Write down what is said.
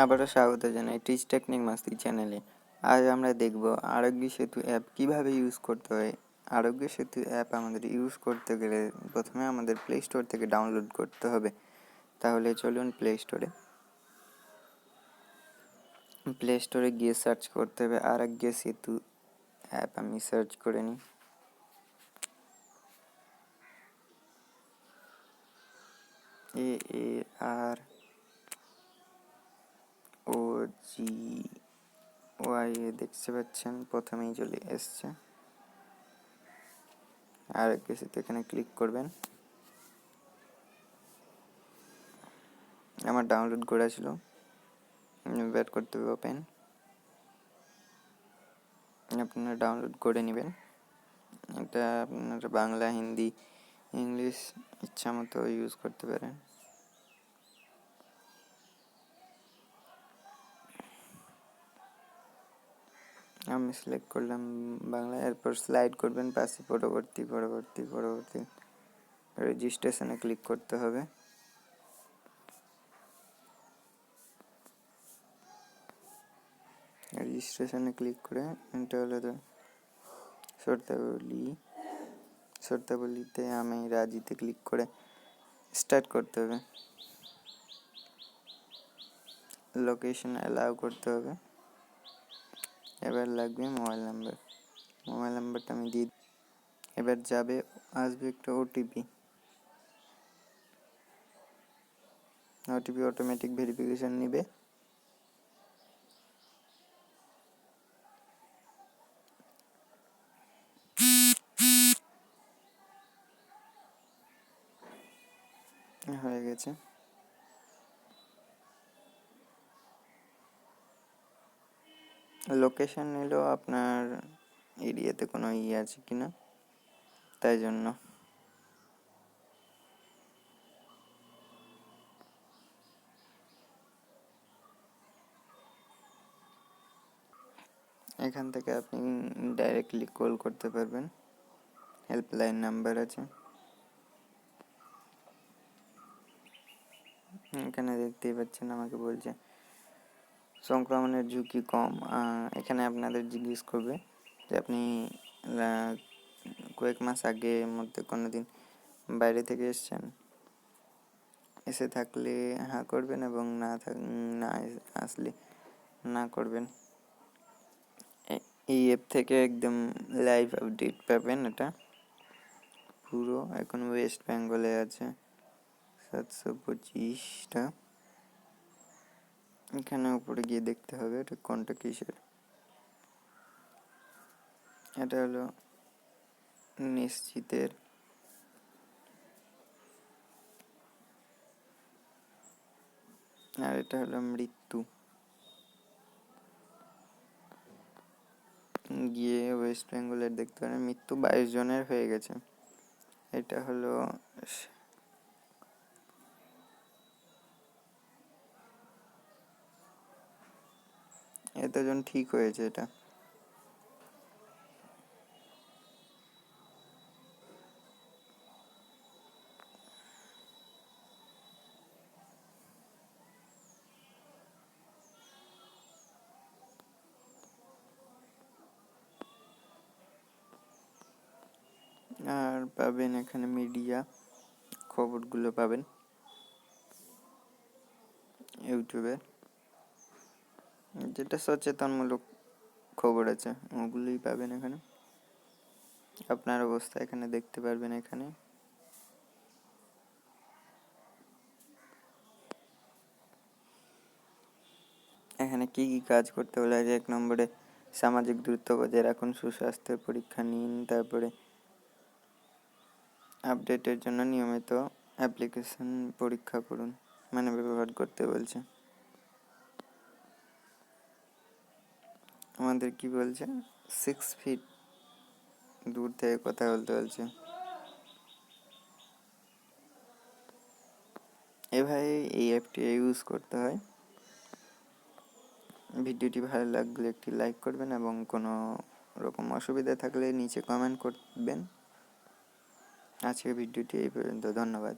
আবারও স্বাগত জানাই টিচ টেকনিক মাস্তি চ্যানেলে। আজ আমরা দেখব আরোগ্য সেতু অ্যাপ কিভাবে ইউজ করতে হয়। আরোগ্য সেতু অ্যাপ আমাদের ইউজ করতে গেলে প্রথমে আমাদের প্লে স্টোর থেকে ডাউনলোড করতে হবে। তাহলে চলুন প্লে স্টোরে গিয়ে সার্চ করতে হবে আরোগ্য সেতু অ্যাপ। আমি সার্চ করে নিই। AAROGY দেখতে পাচ্ছেন, প্রথমেই চলে এসছে আরোগ্য সেতু। এখানে ক্লিক করবেন। আমার ডাউনলোড করা ছিল, বের করতে হবে ওপেন। আপনারা ডাউনলোড করে নেবেন। এটা আপনারা বাংলা, হিন্দি, ইংলিশ ইচ্ছা মতো ইউজ করতে পারেন। আমি সিলেক্ট করলাম বাংলা। এরপর স্লাইড করবেন পাশে পরবর্তী রেজিস্ট্রেশনে ক্লিক করতে হবে। রেজিস্ট্রেশনে ক্লিক করে এটা হলো শর্তাবলীতে আমি রাজিতে ক্লিক করে স্টার্ট করতে হবে। লোকেশন অ্যালাউ করতে হবে। এবার লাগবে মোবাইল নাম্বারটা আমি দিয়ে। এবার আসবে একটা ওটিপি অটোমেটিক ভেরিফিকেশন নেবে। হয়ে গেছে। লোকেশন নিলেও আপনার এরিয়াতে কোনো আছে কিনা, তাই জন্য। এখান থেকে আপনি ডাইরেক্টলি কল করতে পারবেন। হেল্পলাইন নাম্বার আছে। এখানে দেখতেই পাচ্ছেন আমাকে বলছে সংক্রমণের ঝুঁকি কম। এখানে আপনাদের জিজ্ঞেস করবে যে আপনি কয়েক মাস আগে মধ্যে কোনোদিন বাইরে থেকে এসে থাকলে হ্যাঁ করবেন, এবং না আসলে না করবেন। এই অ্যাপ থেকে একদম লাইভ আপডেট পাবেন। এটা পুরো এখন ওয়েস্ট বেঙ্গলে আছে 725টা। এখানে উপরে গিয়ে দেখতে হবে এটা কোনটা কিসের। এটা হলো নিশ্চিতের। আর এটা হলো মৃত্যু। গিয়ে ওয়েস্ট বেঙ্গলের দেখতে পারেন মৃত্যু 22 জনের হয়ে গেছে। এটা হলো এতজন ঠিক হয়েছে। এটা আর পাবেন এখানে মিডিয়া খবরগুলো পাবেন ইউটিউবে, যেটা সচেতনমূলক খবর আছে ওগুলোই পাবেন এখানে। আপনার অবস্থা এখানে দেখতে পারবেন। এখানে কি কি কাজ করতে বলা আছে। 1 নম্বরে সামাজিক দূরত্ব বজায় রাখুন, সুস্বাস্থ্যের পরীক্ষা নিন, তারপরে আপডেটের জন্য নিয়মিত অ্যাপ্লিকেশন পরীক্ষা করুন, মানে ব্যবহার করতে বলছে। আমাদের কি বলছে 6 ফিট দূর থেকে কথা বলতে বলছে। এভাবে এই অ্যাপটি ইউজ করতে হয়। ভিডিওটি ভালো লাগলে একটি লাইক করবেন, এবং কোনো রকম অসুবিধা থাকলে নিচে কমেন্ট করবেন। আজকের ভিডিওটি এই পর্যন্ত। ধন্যবাদ।